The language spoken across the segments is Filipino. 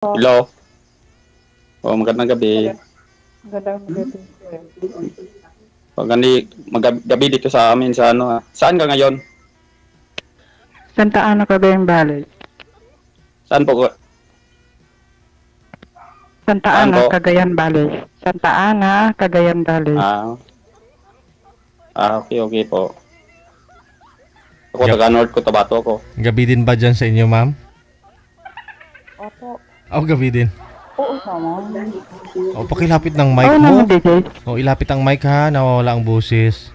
Oh, Hello. Oh, magandang gabi. maganda magandang gabi, sir. Gabi dito sa amin sa ano. Saan ka ngayon? Santa Ana, Cagayan Valley. Saan po? Santa Saan Ana, po? Cagayan Valley. Santa Ana, Cagayan Valley. Ah, okay, okay po. Ako Gab taga North Cotabato ko. gabi din ba dyan sa inyo, ma'am? Opo. Oh, gabi din. Oo naman. O, pakilapit ng mic Oo mo. naman, DJ. O, ilapit ang mic ha, nawawala ang boses.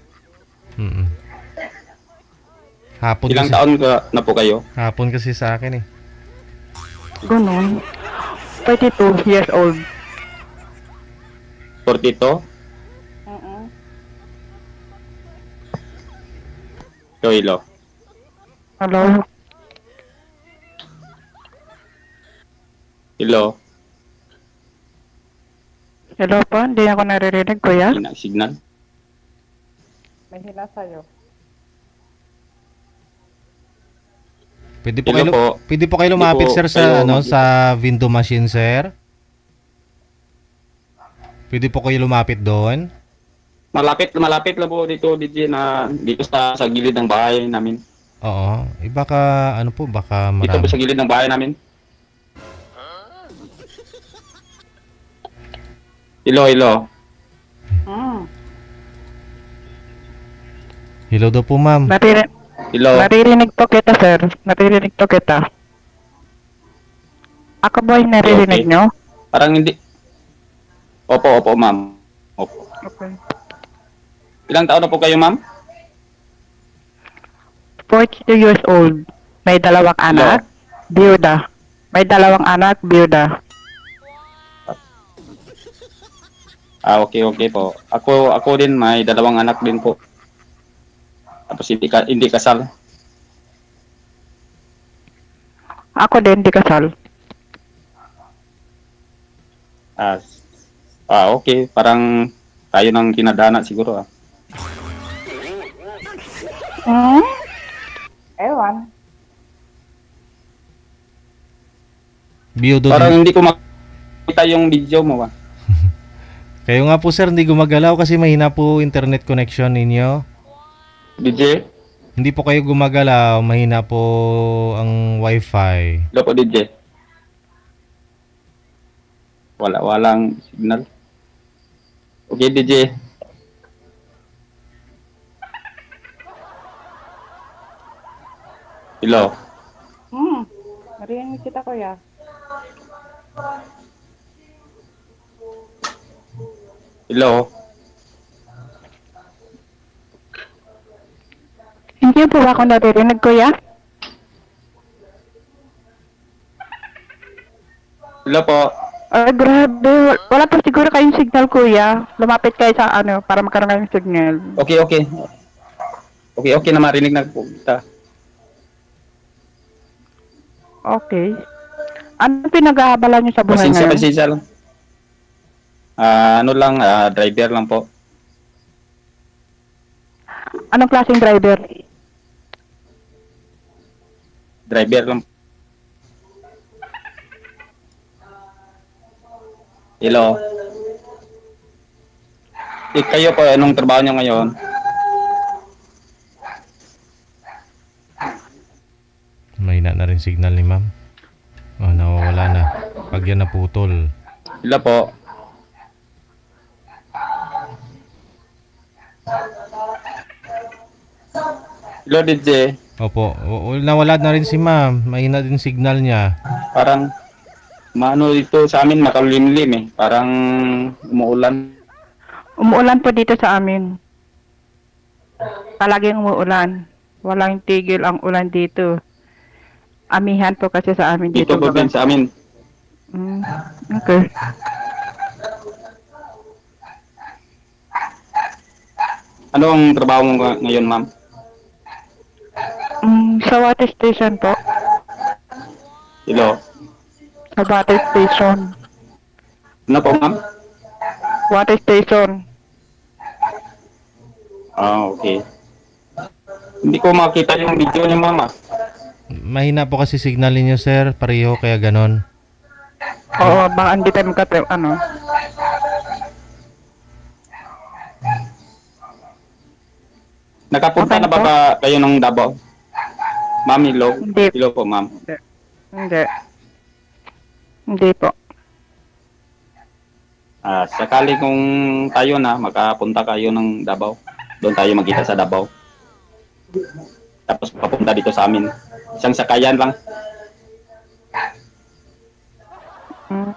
Hapon Ilang kasi, taon na po kayo? hapon kasi sa akin eh. Ganun. 32 years old. 42? Hello. Hello? Hello. Hello po? Hindi ako naririnig, kuya. Signal. May hina sa'yo. Pwede po Hello kayo, po. pwede po kayo Hindi lumapit po sir kayo sa ano makita. sa window machine, sir. Pwede po kayo lumapit doon. Malapit lang po dito, DJ, na dito sa gilid ng bahay namin. Oo. Baka ano po, baka Dito po marami. sa gilid ng bahay namin. Hello. Hello daw po, ma'am. Hello. Naririnig po kita, sir. Naririnig po kita. Ako ba yung naririnig Okay. nyo? Parang hindi. Opo, ma'am. Opo. Okay. Ilang taon na po kayo, ma'am? 42 years old. May dalawang anak. Biyuda. May dalawang anak, biyuda. Okay po. Ako din may dalawang anak din po. Tapos hindi kasal. Ako din, di kasal. Okay. Parang tayo ng kinadana siguro. Ewan. Biyudo Parang din. hindi ko makita yung video mo. Kayo nga po sir, hindi gumagalaw kasi mahina po internet connection ninyo. DJ? Hindi po kayo gumagalaw, mahina po ang wifi. Hello po, DJ. Walang signal. Okay, DJ. Hello. Narinig kita, kuya. Hello. Hindi po ba ako naririnig, kuya? Hello po. Ay, grabe. Wala pa siguro kayong signal, kuya. Lumapit kayo sa ano, para magkaroon kayong signal. Okay. Okay na marinig na po kita. Okay. Ano pinag-aabalan niyo sa buhay ngayon? Pasensya lang. Driver lang po. Anong klaseng driver? Driver lang. Hello. Kayo po, anong trabaho nyo ngayon? Mahina na rin signal ni ma'am. Oh, nawawala na. Pag yan naputol. Hello po. Hello, DJ. Opo, nawala na rin si ma'am. Mahina din signal niya. Parang maano dito sa amin, makalimlim eh. Parang umuulan. Umuulan po dito sa amin. Palaging umuulan. Walang tigil ang ulan dito. Amihan po kasi sa amin Dito dito. po din sa amin. Okay. Ano ang trabaho mo ngayon, ma'am? Sa water station po. Hello. Sa water station. Ano po, ma'am? Water station. Okay. Hindi ko makita yung video niya, mama. Mahina po kasi signal ninyo sir, pareho kaya ganon. Oo, baka hindi tayo ano. Nakapunta Okay na na ba, po? kayo ng Davao? Ma'am, hello. Hindi. Hello po, ma'am. Hindi. Hindi. Hindi po. Sakali kung tayo na, makapunta kayo ng Davao. Doon tayo magkita sa Davao. Tapos papunta dito sa amin. Isang sakayan lang. Mm,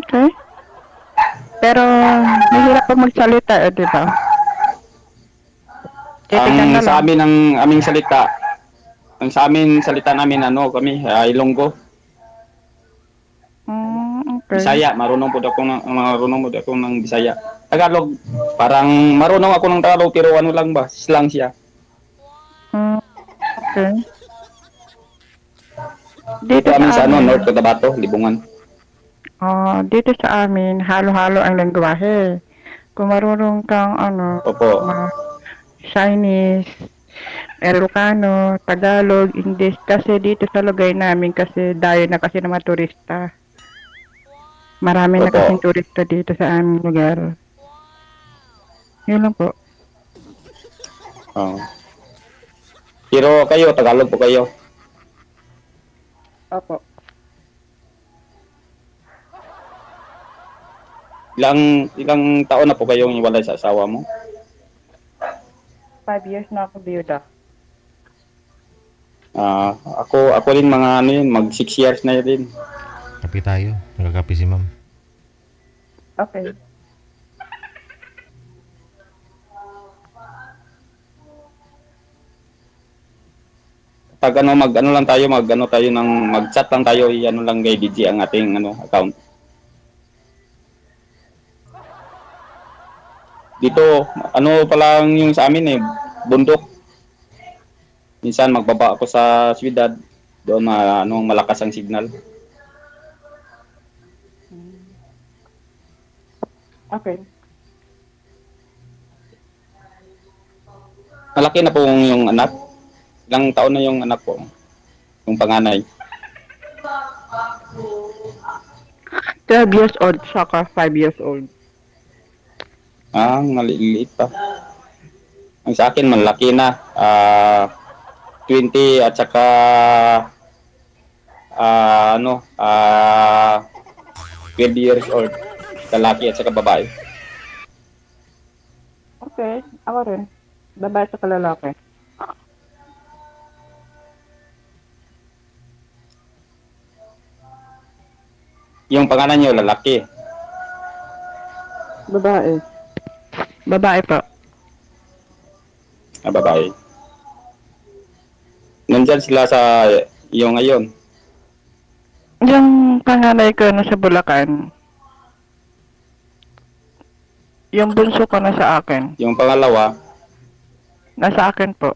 okay. Pero, mahirap pa magsalita, di ba? Titigan na Ang sa lang. amin, ang aming salita, ang sa amin salita namin, kami, Ilonggo. Okay. Bisaya, marunong po ako ng Bisaya. Tagalog, parang marunong ako ng Tagalog pero ano lang ba, slang siya. Okay. Dito Dito amin sa sa amin, North Cotabato, Libungan. dito sa amin, halo-halo ang lengguwahe. Kung marunong kang, Opo. Chinese, Ilocano, Tagalog, English, kasi dito sa lugar namin, kasi dayo na kasi ng mga turista. Marami na Opo. kasing turista dito sa aming lugar. Yun lang po. Oh. Pero kayo, Tagalog po kayo. Opo. Ilang taon na po kayong iwalay sa asawa mo? 5 years na ako biyuda. Ako rin mga mag 6 years na din. Kape tayo. Nagkakape si ma'am. Okay. Pag mag-chat lang tayo, lang kay DJ ang ating account. Dito, pa lang yung sa amin bundok. Minsan magbaba ako sa syudad, doon malakas ang signal. Okay. Malaki na po yung anak. Ilang taon na yung anak po? Yung panganay. 12 years old, saka 5 years old. Maliliit pa. Ang sa akin, malaki na. 20 at saka 12 years old. Lalaki at saka babae. Okay, ako rin. Babae sa lalaki. Yung pangalan nyo, lalaki. Babae. Babae po. Babae. Nandyan sila sa iyo ngayon. Yung panganay ko nasa Bulacan. Yung bunso ko nasa akin. Yung pangalawa, Nasa akin po.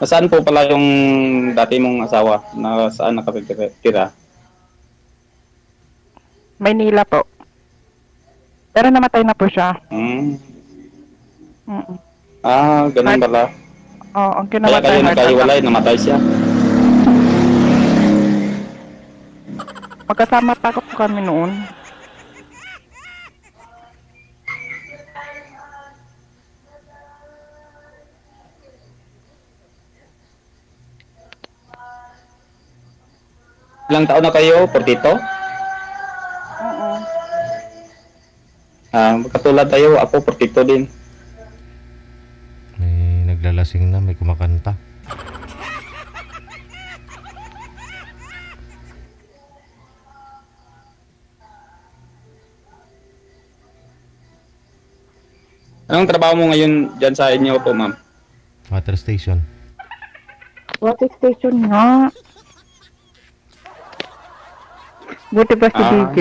nasaan po pala yung dati mong asawa? Saan nakatira? Maynila po. Pero namatay na po siya. Ganun pala. Oo, ang Kaya kinamatay kayo nagkahiwalay, namatay siya. Magkasama pa po kami noon. Ilang taon na kayo? 42? Oo. Magkatulad tayo, ako 42 din. May naglalasing na, may kumakanta. Anong trabaho mo ngayon dyan sa inyo po, ma'am? Water station. Water station nga. Buti ba si DJ?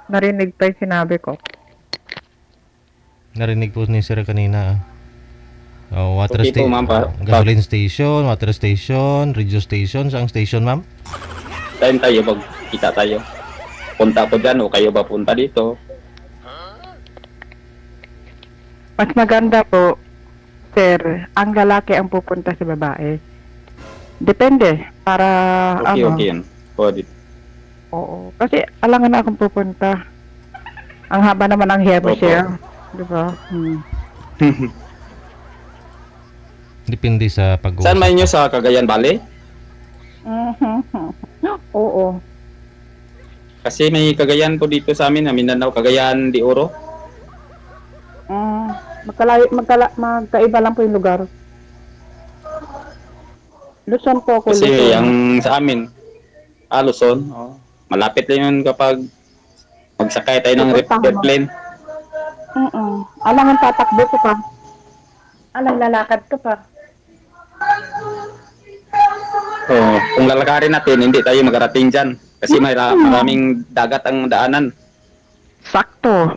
Narinig pa yung sinabi ko. Narinig po ni Sir kanina. Water Okay po, station. ma'am. Gasoline station, water station, radio station. Saang station, ma'am? Time tayo, magkita tayo. Punta ko dyan o kayo ba punta dito? Mas maganda po, sir, ang lalaki ang pupunta sa babae. Depende. Para, Okay, ano, okay yan. Pwede. oo. Kasi alangan na akong pupunta. Ang haba naman ang hair mo, Opo. sir. Diba? Depende sa pag-uusap. Saan man nyo sa Cagayan Valley? Oo. Kasi may Cagayan po dito sa amin, Mindanao, Cagayan de Oro. Magkaiba lang po yung lugar. Luzon po ako, Kasi Luzon. ang sa amin, Luzon, malapit lang yun kapag magsakay tayo ng airplane. Alangan tatakbo ko pa. Alang lalakad ko pa. Kung lalakarin natin, hindi tayo magarating dyan. Kasi maraming dagat ang daanan. Sakto.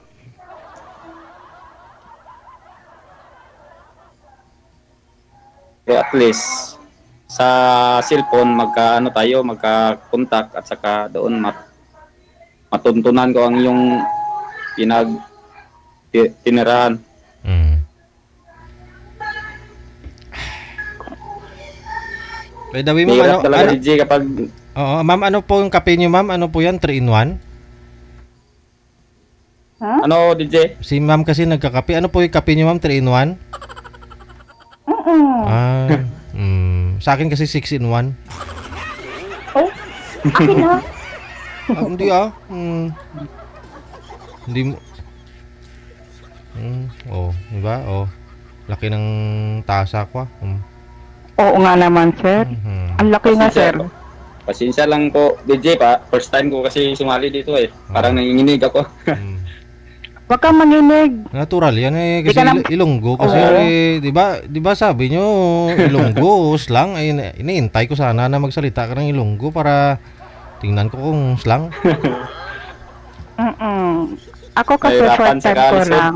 Pero at least, sa cellphone, magka-contact at saka doon matuntunan ko ang iyong tinirahan. By the way, ma'am, Hirap talaga, DJ, kapag Oo, ma'am, ano po yung kape niyo, ma'am? Ano po yan? 3-in-1? ano, DJ? Si ma'am kasi nagkakape. Ano po yung kape niyo, ma'am? 3-in-1? Sa akin kasi 6-in-1. Oh, akin na. Hindi Hindi mo. Diba? Laki ng tasa ko. Oo nga naman, sir. Ang laki nga, sir. Pasensya lang po, DJ pa. First time ko kasi sumali dito eh. Parang nanginginig ako. Huwag kang manginig. Natural yan Di kasi ka na- Ilonggo kasi di ba sabi nyo Ilonggo slang ay iniintay ko sana na magsalita ka ng Ilonggo para tingnan ko kung slang. Ako kasi Nahirapan first sa time ko kalusot. lang.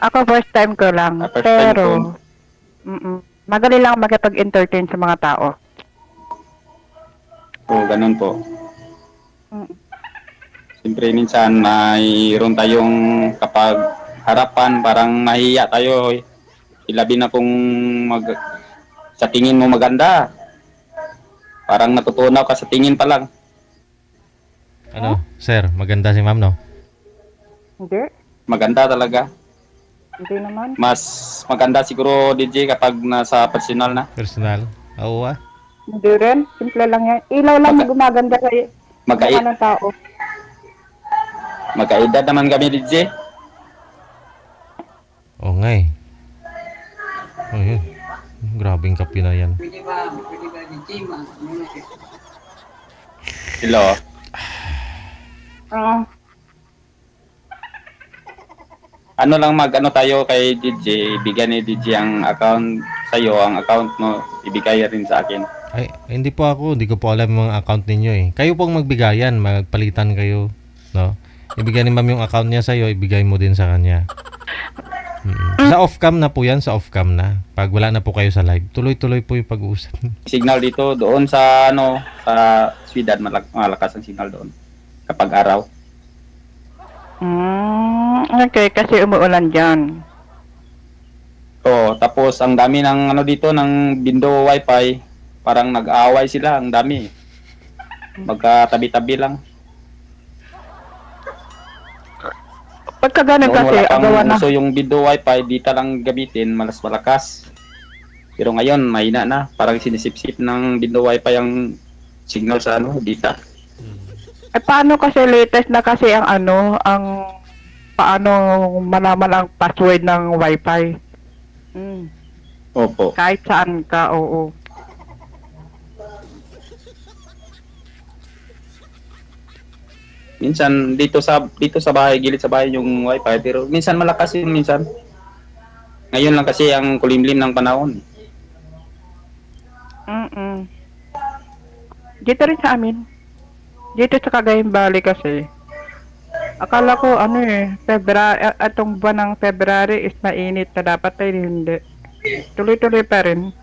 Ako first time ko lang. First time Pero, ko. magaling lang makipag-entertain sa mga tao. Ganun po. Siyempre minsan mayroon tayong kapag harapan parang mahiya tayo. Ilabi na kung sa tingin mo maganda. Parang natutunaw ka sa tingin pa lang. Ano, sir, maganda si ma'am, no? Hindi. Maganda talaga. Hindi naman. Mas maganda siguro, DJ, kapag nasa personal na. Personal. Oo Hindi rin. Simple lang yan. Ilaw lang yung gumaganda sa Magkait ng tao. Magkaedad naman kami, DJ. Oo nga eh. Oh, yun. Grabing kape na yan. Hello. Ano lang mag-ano tayo kay DJ, bigyan ni DJ ang account sa'yo, ang account mo, ibigay rin sa akin. Ay, hindi po ako. Hindi ko po alam yung account ninyo eh. Kayo pong magbigayan. Magpalitan kayo. No? Ibigay ni ma'am yung account niya sa'yo. Ibigay mo din sa kanya. Sa off-cam na po yan. Sa off-cam na. Pag wala na po kayo sa live. Tuloy-tuloy po yung pag-uusap. Signal dito, doon sa sa Sweden, malakas ang signal doon. Kapag araw. Okay, kasi umuulan dyan. Tapos ang dami ng dito, ng Bindo Wi-Fi. Parang nag-aaway sila, ang dami. Magkatabi-tabi lang. Pagka ganun Noon kasi, wala pang agawan na. uso yung Bindo Wi-Fi, dito lang gamitin, malas malakas. Pero ngayon, mahina na. Parang sinisip-sip ng Bindo Wi-Fi ang signal sa dito. Paano kasi latest na kasi ang paano malaman ang password ng Wi-Fi? Opo. Kahit saan ka, oo. Minsan dito sa bahay, gilid sa bahay yung Wi-Fi, pero minsan malakas yun minsan. Ngayon lang kasi ang kulimlim ng panahon. Dito rin sa amin. Dito sa Cagayan Valley kasi. Akala ko atong buwan ng February is mainit na dapat ay hindi. Tuloy-tuloy pa rin.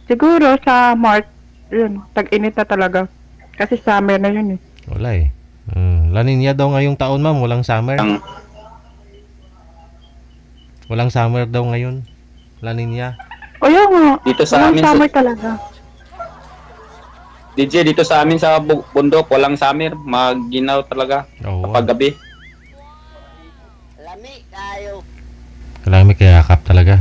Siguro sa March, yun, tag-init na talaga. Kasi summer na yun eh. Wala eh. La Nina daw ngayong taon, ma'am. Walang summer. Walang summer daw ngayon. La Nina. O yun nga. Dito sa Walang amin sa summer talaga. DJ, dito sa amin sa bundok, walang summer. Maginaw talaga Oo. kapag gabi. Lami kayo. Kailangan may kayakap talaga.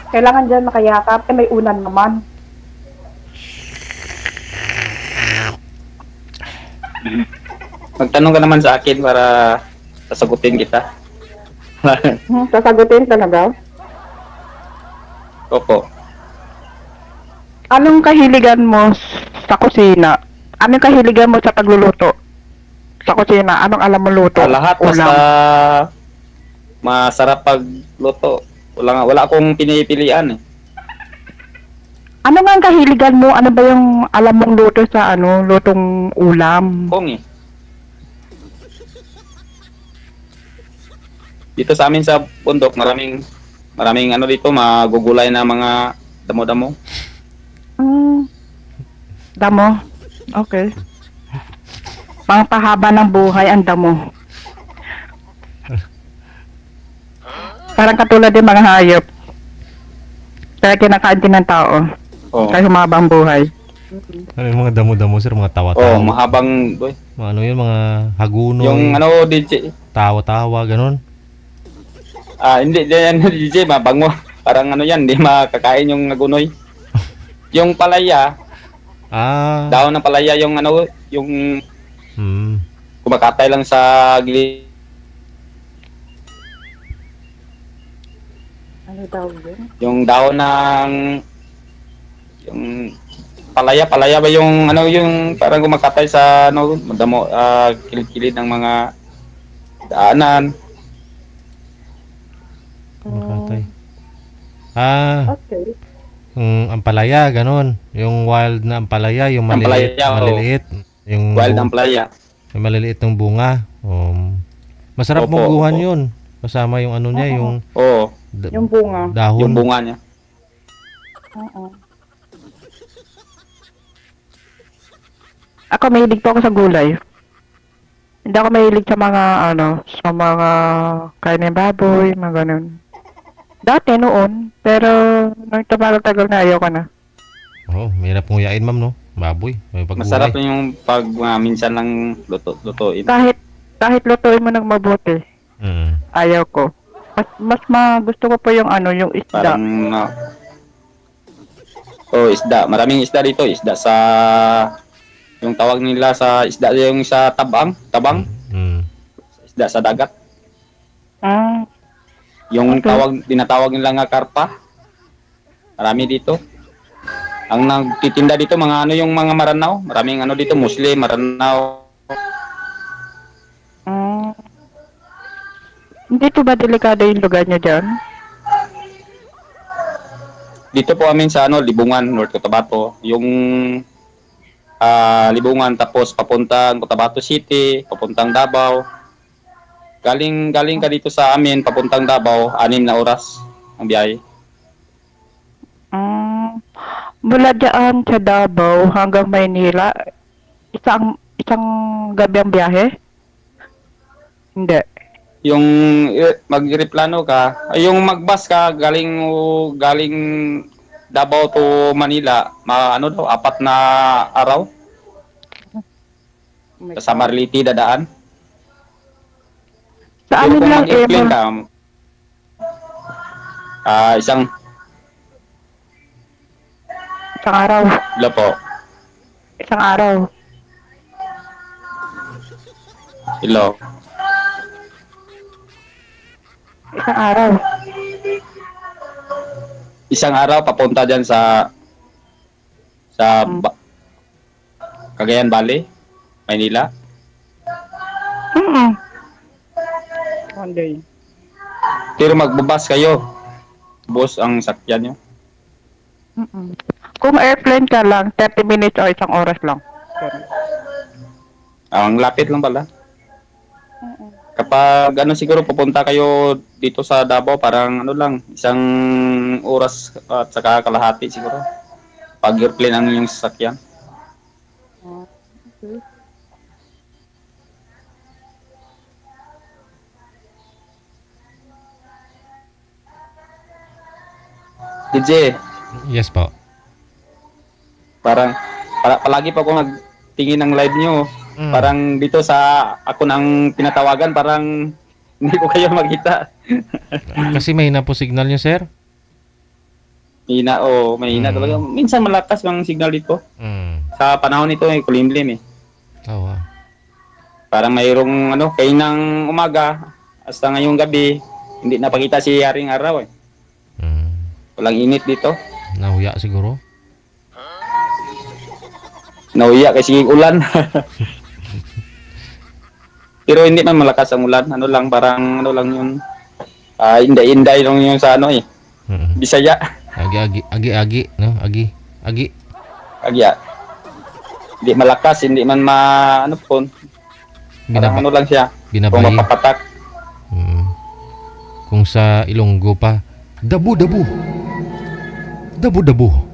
Kailangan dyan makayakap. Eh, may unan naman. Magtanong ka naman sa akin para sasagutin kita. Sasagutin talaga. Opo. Anong kahiligan mo sa kusina? Anong kahiligan mo sa pagluluto? Sa kusina, anong alam mo luto? Lahat basta masarap pagluto. Wala akong pinipilian eh. Ano nga ang kahiligan mo? Ano ba yung alam mong luto sa lutong ulam? Kung eh. Dito sa amin sa bundok, maraming dito, magugulay na mga damo-damo. Damo? Okay. Pangpahaba ng buhay ang damo. Parang katulad din mga hayop. Kaya kinakain din ng tao. Oh. Kaya humaba ang buhay. Ano yung mga damo-damo sir, mga Oh, tawa-tawa. mahabang boy. Mga ano yun, mga hagunoy, Yung DJ. tawa-tawa, ganun. Hindi yan DJ, mabango. Parang yan, hindi makakain yung nagunoy. Yung palaya, Ah, daon ng palaya yung yung kumakatay lang sa gilid. Ano daw yun? Yung daon ng yung palaya ba yung yung parang kumakatay sa madamo kilid-kilid ng mga daanan. makatay. Ah, Okay. yung ampalaya, ganun. Yung wild na ampalaya, yung maliliit, Ampalaya, oo. maliliit. Yung Wild ang palaya. yung maliliit ng bunga. Masarap Opo, mungguhan opo. yun. Kasama yung ano niya, yung Oo, Yung bunga. dahon. yung bunga niya. Oo. Ako mahilig po ako sa gulay. Hindi ako mahilig sa mga sa mga kain ng baboy, mga ganun. Dati noon, pero nung tagal-tagal na ayaw ko na. Oh, mahirap nguyain, ma'am, no? Baboy. May paggulay. Masarap yung pag minsan lang lutuin. Kahit lutuin mo ng mabuti, Mm. ayaw ko. Mas gusto ko po yung yung isda. Parang isda. Maraming isda dito. Isda sa yung tawag nila sa isda yung sa tabang. Mm. Isda sa dagat. Ah, Yung Okay. tinatawag nila nga karpa. Marami dito. Ang nagtitinda dito mga yung mga Maranao. Maraming dito Muslim, Maranao. ah. Hindi po ba delikado yung lugar niyo dyan? Dito po amin sa Libungan, North Cotabato. Yung Libungan tapos papuntang Cotabato City, papuntang Davao. Galing ka dito sa amin papuntang Davao, 6 na oras ang biyahe. Mula dyan sa Davao hanggang Maynila, isang gabi ang biyahe? Hindi. Yung magreplano ka, yung magbus ka galing Davao to Manila, 4 na araw. Sa Marliti dadaan. Sa Pero amin kung lang mag-airplane ka, isang araw. Hello po. Isang araw. Hello. Isang araw. Isang araw papunta diyan sa Cagayan Valley, Maynila. One day. Pero magbabas kayo. Bus ang sakyan nyo. Kung airplane ka lang, 30 minutes o isang oras lang. Ang lapit lang pala. Kapag siguro pupunta kayo dito sa Davao, parang lang, isang oras at saka kalahati siguro. Pag airplane ang yung sasakyan. Okay. DJ, Yes po. parang palagi pa ako nagtingin ng live nyo. Mm. Parang dito sa ako nang pinatawagan, parang hindi ko kayo makita. Kasi mahina po signal nyo, sir. Mahina talaga. Minsan malakas ang signal dito. Sa panahon nito, kulimlim eh. Oo. Parang mayroong kainang umaga, hasta ngayong gabi, hindi napakita si Haring Araw eh. Walang init dito. Nahuya siguro. Nauya kasi ulan. Pero hindi man malakas ang ulan. Parang yun. Inday-inday lang yun sa Bisaya. Agi, no? Agi. Agya. Hindi malakas, hindi man po. Parang lang siya. Kung Binabayi. mapapatak. Kung sa Ilonggo pa, dabu-dabu. Dabu-dabu.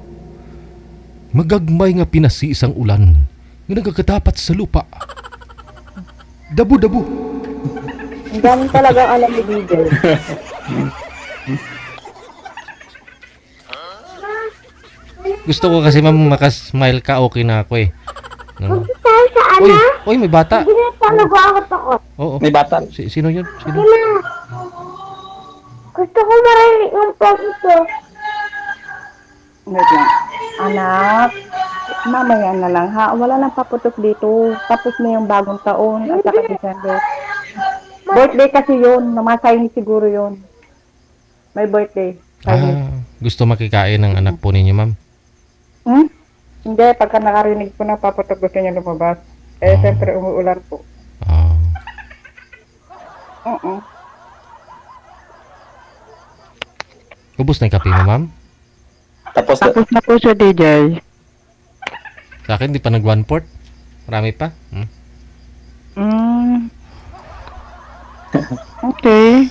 Magagmay nga pinasi isang ulan nga nagkakatapat sa lupa. Dabu-dabu. Ang dami talagang alam ni DJ. Gusto ko kasi makasmile ka, okay na ako eh. No? Tayo sa Uy, may bata. Hindi na nag-aakot ako. Oo. May bata. Sino yun? Sino? Ina. Gusto ko marinig ng ito. Wait lang. Anak, mamaya na lang ha. Wala nang paputok dito. Tapos na yung bagong taon at saka December. Birthday kasi yun. Namasay ni siguro yun. May birthday. Gusto makikain ng anak po ninyo, ma'am? Hindi, pagka nakarinig po na paputok gusto niya lumabas. Siyempre umuulan po. Ubus na yung kape mo, ma'am? Tapos na po siya, DJ. Sa akin, di pa nag-1/4. Marami pa. Okay.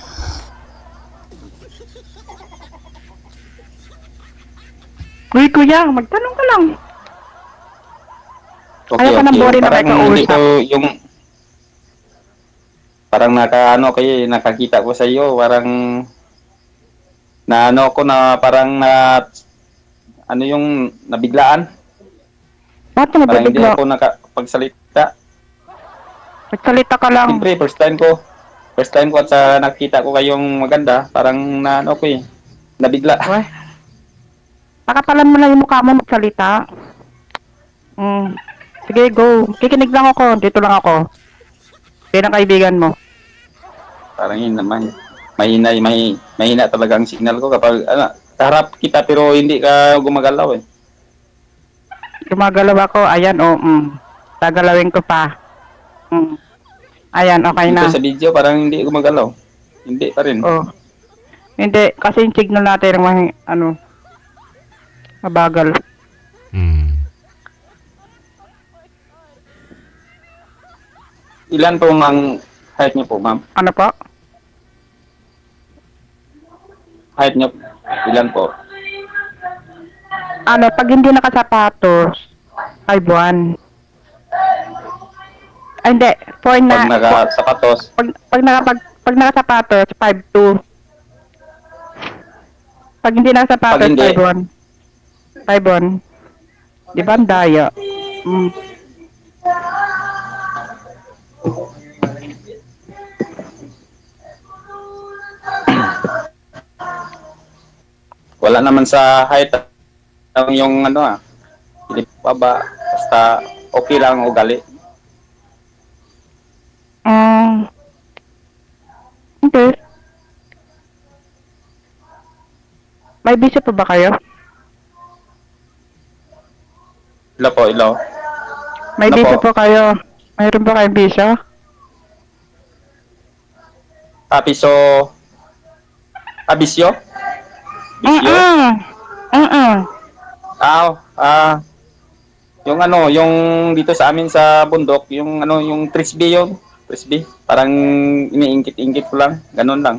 Uy, kuya, magtanong ka lang. okay. Ayaw ka ng boring na Parang kayo hindi kausap. ko yung parang nakakita ko sa iyo, parang parang yung nabiglaan. Bakit Parang hindi nabibigla? ako nakapagsalita. Magsalita ka lang. Siyempre, first time ko at sa nakita ko kayong maganda, parang nabigla. Uy. Pakapalan mo lang yung mukha mo magsalita. Sige, go. Kikinig lang ako. Dito lang ako. Kaya ng kaibigan mo. Parang yun naman. Mahina talaga ang signal ko kapag kaharap kita pero hindi ka gumagalaw eh. Gumagalaw ako. Ayan, tagalawin ko pa. Ayan, okay na. Dito sa video parang hindi gumagalaw. Hindi pa rin. Hindi, kasi yung signal natin mabagal. Ilan po ang height niyo po, ma'am? Ano po? Height niyo, ilan po? Pag hindi nakasapatos, 5'1". Ay, hindi. Pag nakasapatos, Pag nakasapatos, 5'2". Pag hindi nakasapatos, Pag hindi. 5'1". 5'1". Di ba ang daya? wala naman sa height yung hindi pa ba, basta okay lang ang ugali. Okay. May bisyo pa ba kayo? Ilaw. May Ano bisyo po? po kayo? Mayroon ba kayong bisyo? Bisyo? Bisyo? Yung dito sa amin sa bundok, yung frisbee yun. Frisbee. Parang iniingkit-ingkit ko lang. Ganun lang.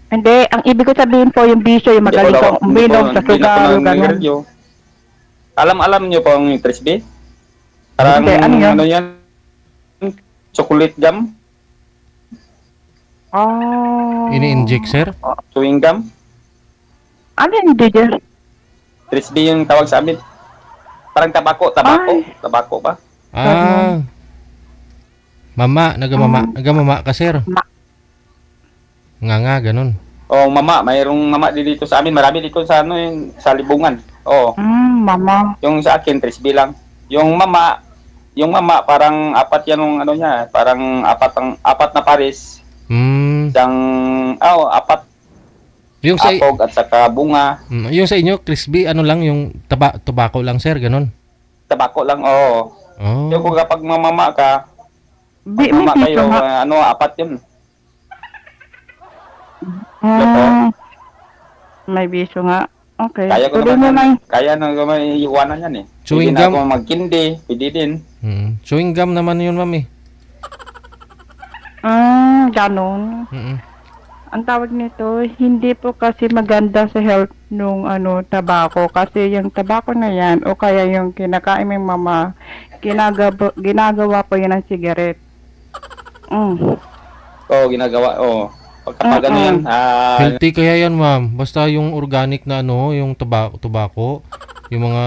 Hindi, ang ibig ko sabihin po yung bisyo, yung magaling kang uminom sa sugal, gano'n. Alam niyo po ang frisbee? Parang Hindi, ano yun? yan? Chocolate gum? Ini-inject, sir? Chewing gum? Ano yung DJ? Frisbee yung tawag sa amin. Parang tabako. Ay. Tabako ba? Ah. Nagamama ka, sir. Nga, ganun. Oh, mama. Mayroong mama dito sa amin. Marami dito sa ano yung sa libungan. Oo. Mama. Yung sa akin, Frisbee lang. Yung mama, parang apat yan yung ano niya. Parang apat na pares. Isang, apat. Yung sa apog at saka bunga. yung sa inyo, crispy, ano lang yung tobacco lang, sir, ganun. Tabako lang, oo. Oh. Yung kung kapag mamama ka, May mama piso kayo, nga. apat yun. May piso nga. Okay. Kaya ko Tuloy naman mo lang. Kaya na may iwanan yan eh. Chewing Pwede na gum? ako magkindi, pwede din. Chewing gum naman yun, ma'am, eh. Ganon. Mm-mm. Ang tawag nito, hindi po kasi maganda sa health nung tabako. Kasi yung tabako na yan, o kaya yung kinakain ng mama, ginagawa po yan ng cigarette. Oo, ginagawa, oo. Pagkapag ano yan, Healthy kaya yan, ma'am. Basta yung organic na yung tobacco, yung mga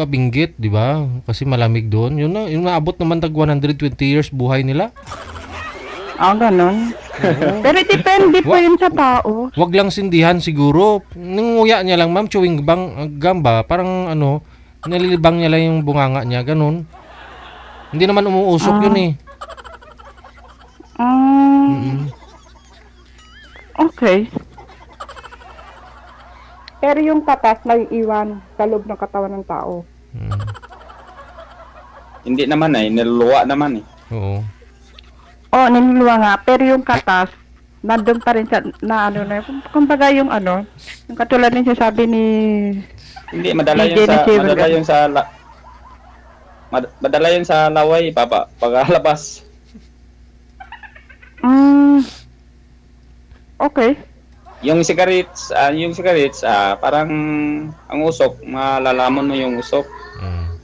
binggit, di ba? Kasi malamig doon. Yung naabot naman tag 120 years buhay nila. Ganon. Pero depende po yun sa tao. Wag lang sindihan siguro. Nangunguya niya lang, ma'am, chewing gum ba? Parang nalilibang niya lang yung bunganga niya, ganun. Hindi naman umuusok yun eh. Okay. Pero yung katas may iwan sa loob ng katawan ng tao. hindi naman niluluwa naman eh. Oo. Oo, niluluwa nga. Pero yung katas, nandun pa rin sa, kumbaga yung yung katulad ng sabi ni, Hindi, madala DJ na Silver. madala yun sa laway, pagkalabas. Okay. Yung cigarettes, parang ang usok, malalaman mo yung usok.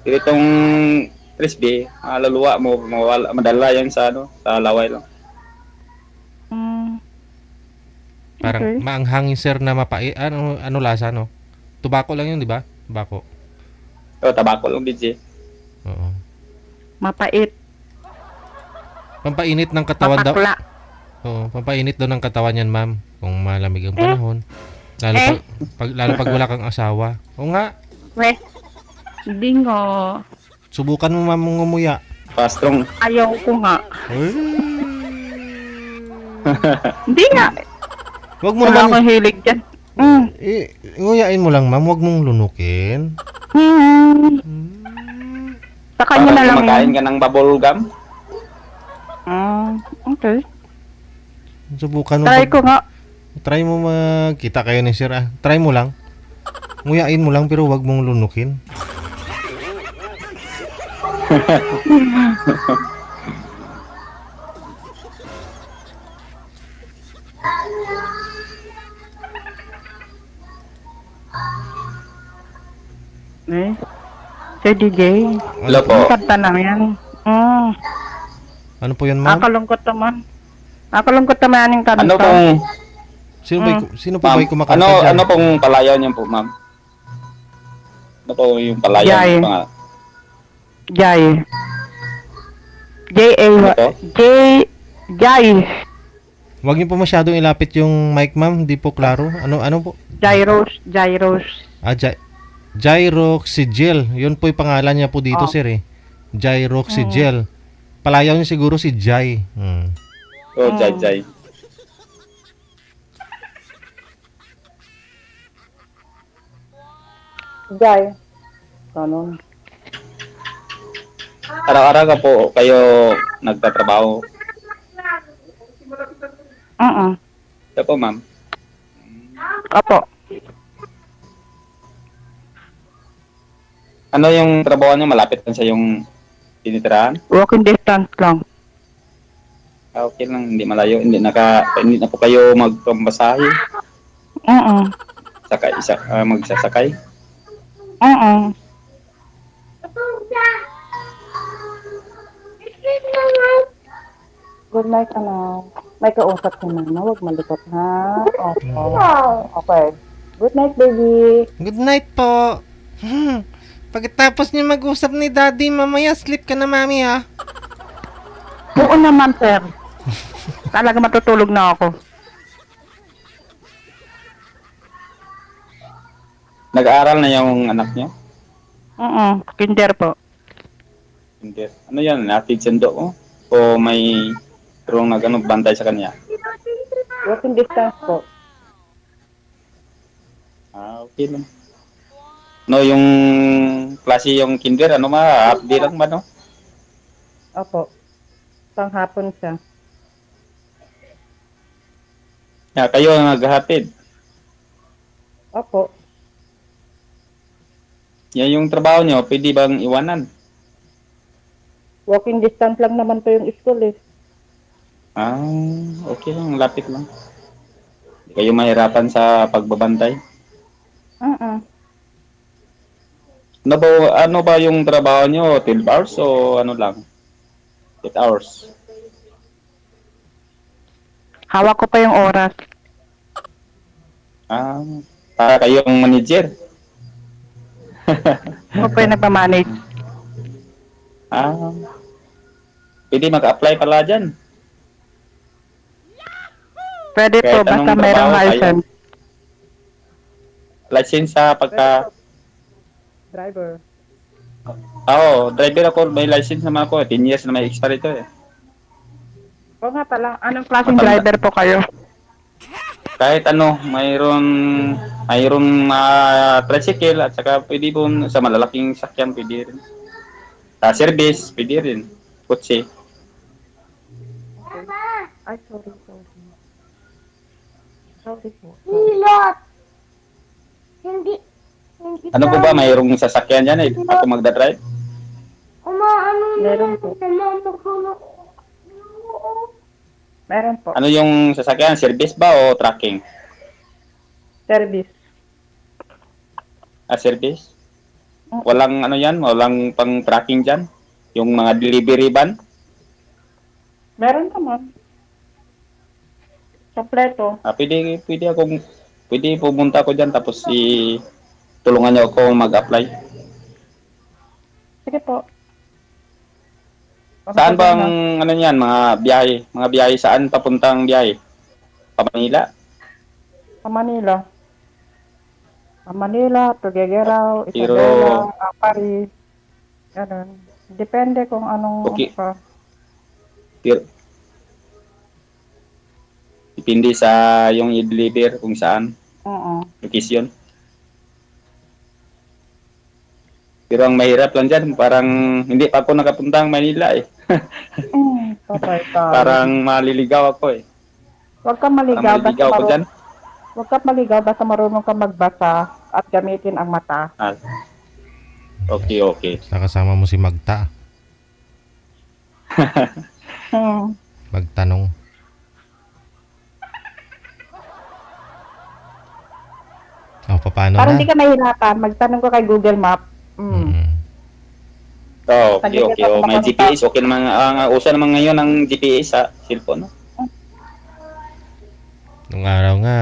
Pero itong Frisbee, luluwa mo, madala yan sa sa laway lang. Parang Okay. maanghangin, sir, na mapait. Ano lasa, no? Tobacco lang yun, di ba? Tobacco. Tabako lang, DJ. Oo. Mapait. Pampainit ng katawan daw. Mapakla. Oo, pampainit daw ng katawan yan, ma'am. Kung malamig ang panahon. Lalo pag wala kang asawa. O nga, Hindi nga. subukan mo, ma'am, ngumuya. Strong. Ayaw ko nga. Hindi nga. Wag mo Wala naman, akong hilig dyan. nguyain mo lang, ma'am. Wag mong lunukin. Sa kanya na lang Kumakain ka ng bubble gum. Okay. Subukan mo. Try ko nga. Try mo magkita kayo ni sir. Try mo lang. Nguyain mo lang pero wag mong lunukin. Si DJ. Hello po. Ang kanta lang yan. Ano po yan, ma'am? Nakalungkot naman. Nakalungkot naman yung kanta. Ano pong Sino po ba ma'am, yung kumakanta dyan? ano pong palayaw niyo po, ma'am? Ano po yung palayaw Jai. niyo pa? Jai. J-A. Ano po? Jai. Wag niyo po masyadong ilapit yung mic, ma'am. Hindi po klaro. Ano po? Jairos. Gyroxygel. Yun po yung pangalan niya po dito, sir, eh. Gyroxygel. Palayaw niya siguro si Jai. Jai. Jai. Ganun. Araw-araw ka po kayo nagtatrabaho. Ito po, ma'am. Opo. Ano yung trabaho niyo? Malapit lang sa yung tinitirahan? Walking distance lang. Okay lang, hindi malayo. Hindi na po kayo magpambasahe. Magsasakay. Good night, anak. May kausap si mama, huwag malikot ha. Okay. Wow. Okay. Good night, baby. Good night po. Pagkatapos niyo mag-usap ni Daddy, mamaya sleep ka na, Mami, ha? Oo naman, sir. Talaga matutulog na ako. Nag-aaral na yung anak niyo? Kinder po. Hindi. Ano yan? Natid sundo ko? O may turong bantay sa kanya? Walking distance po. Okay lang. No, yung klase yung kinder, half day lang ba, no? Opo. Panghapon siya. Kayo ang naghahatid. Opo. Yan yung trabaho nyo, pwede bang iwanan? Walking distance lang naman po yung school eh. Okay lang, lapit lang. Hindi kayo mahirapan sa pagbabantay. Ano ba yung trabaho nyo? 12 hours o ano lang? 8 hours? Hawak ko pa yung oras. Para kayong manager? Ako pa yung nagmamanage. Pwede mag-apply pala dyan. Pwede po, Kahit basta anong mayroong trabaho, license. License sa pagka... Driver. Driver ako. May license naman ako. 10 years na may expiry ito eh. Oo nga pala, anong klaseng driver po kayo? Kahit mayroon tricycle at saka pwede po sa malalaking sakyan pwede rin. Sa service, pwede rin. Kutsi. Ay, sorry. Sorry po. Hilot. Hindi Ano po ba, mayroong sasakyan dyan eh? Ako magdadrive? Meron po. Meron po. Ano yung sasakyan? Service ba o tracking? Service. Service? Walang walang pang tracking dyan? Yung mga delivery van? Meron naman. Kompleto. Pwede pumunta ako dyan tapos tulungan niyo ako mag-apply. Sige po. Saan bang mga biyahe saan papuntang biyahe? Pa Manila? Pa Manila, Tuguegarao, Pero- Isabela, Paris. Ganun. Depende kung anong Okay. pa. Depende sa yung i-deliver kung saan Oo. location. Pero ang mahirap lang dyan, parang hindi pa ako nakapuntang Manila eh. Patay ka. Parang maliligaw ako eh. Huwag kang maligaw. Maliligaw ako dyan. Huwag kang maligaw basta marunong kang magbasa at gamitin ang mata. Okay. Nakasama mo si Magta. Magtanong. Paano Parang na? hindi ka mahirapan. Magtanong ko kay Google Map. Okay. May GPS. Okay naman. Ang uso naman ngayon ng GPS sa cellphone. No? Nung araw nga,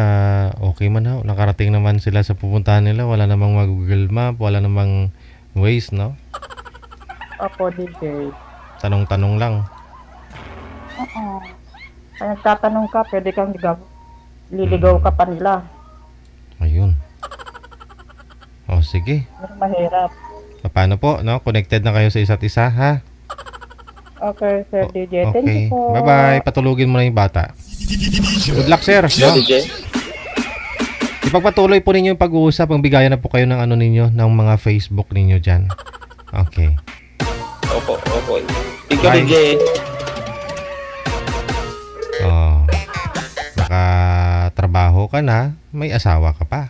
okay man ho. Nakarating naman sila sa pupuntahan nila. Wala namang Google Map, wala namang Waze, no? Opo, DJ. Tanong-tanong lang. Kaya nagtatanong ka, pwede kang liligaw ka pa nila. Ayun. O, sige. Mas mahirap. Paano po, no? Connected na kayo sa isa't isa, ha? Okay, Sir DJ. Thank you Okay. po. Bye-bye. Patulugin mo na yung bata. Good luck, sir. Yeah, No? DJ. Ipagpatuloy po ninyo yung pag-uusap. Ang bigayan na po kayo ng ninyo, ng mga Facebook ninyo dyan. Okay. Opo. Ikaw, Bye. DJ. Nakatrabaho ka na, may asawa ka pa.